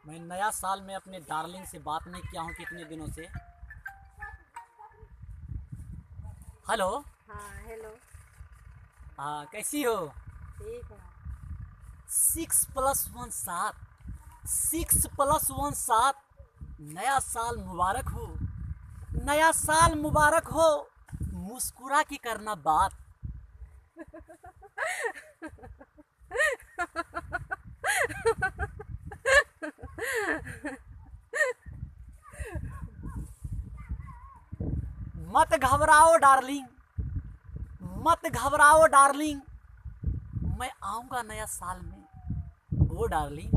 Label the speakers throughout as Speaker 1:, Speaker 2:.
Speaker 1: मैं नया साल में अपने डार्लिंग से बात नहीं किया हूँ कितने दिनों से। हेलो।
Speaker 2: हाँ हेलो।
Speaker 1: हाँ, कैसी हो?
Speaker 2: ठीक है।
Speaker 1: 6+1 7। 6+1 7। नया साल मुबारक हो। नया साल मुबारक हो। मुस्कुरा के करना बात। मत घबराओ डार्लिंग। मत घबराओ डार्लिंग। मैं आऊंगा नया साल में। ओ डार्लिंग,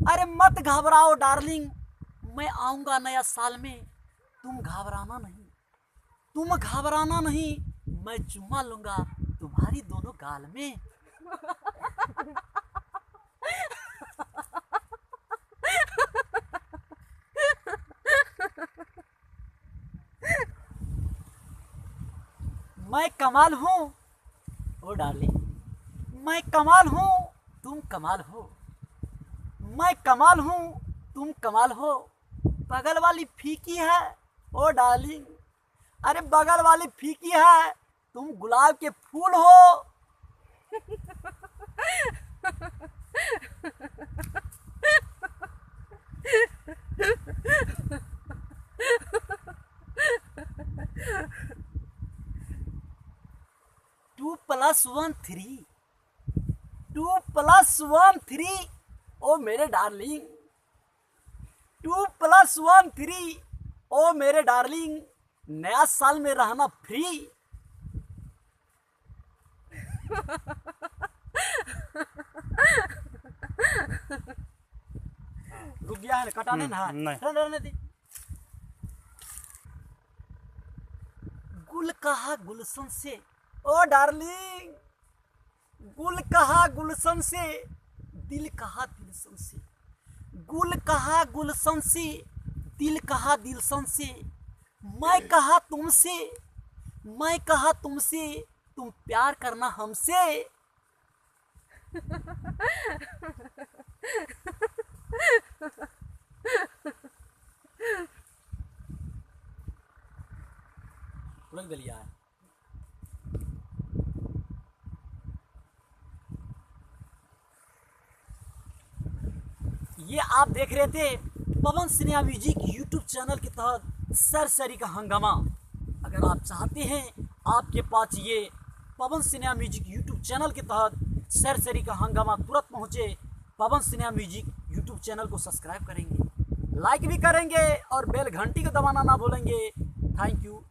Speaker 1: अरे मत घबराओ डार्लिंग। मैं आऊंगा नया साल में। तुम घबराना नहीं। तुम घबराना नहीं। मैं चुम्मा लूंगा तुम्हारी दोनों गाल में। मैं कमाल हूँ। ओ डार्लिंग, मैं कमाल हूँ। तुम कमाल हो। मैं कमाल हूँ। तुम कमाल हो। बगल वाली फीकी है। ओ डार्लिंग, अरे बगल वाली फीकी है। तुम गुलाब के फूल हो। 2+1 3। 2+1 3। ओ मेरे डार्लिंग। 2+1 3। ओ मेरे डार्लिंग। नया साल में रहना फ्री। रुक गया है, कटाने ना
Speaker 3: नहीं।
Speaker 1: रहने दे। गुल कहा गुलशन से। ओ डार्लिंग, गुल कहा गुलशन से। दिल कहा दिलशन से। गुल कहा गुलशन से। दिल कहा दिलशन से। मैं कहा तुमसे। मैं कहा तुमसे। तुम प्यार करना हमसे। रख दिया है। ये आप देख रहे थे पवन सिन्हा म्यूजिक यूट्यूब चैनल के तहत सरसरी का हंगामा। अगर आप चाहते हैं आपके पास ये पवन सिन्हा म्यूजिक यूट्यूब चैनल के तहत सरसरी का हंगामा तुरंत पहुंचे, पवन सिन्हा म्यूजिक यूट्यूब चैनल को सब्सक्राइब करेंगे, लाइक भी करेंगे और बेल घंटी को दबाना ना भूलेंगे। Thank you.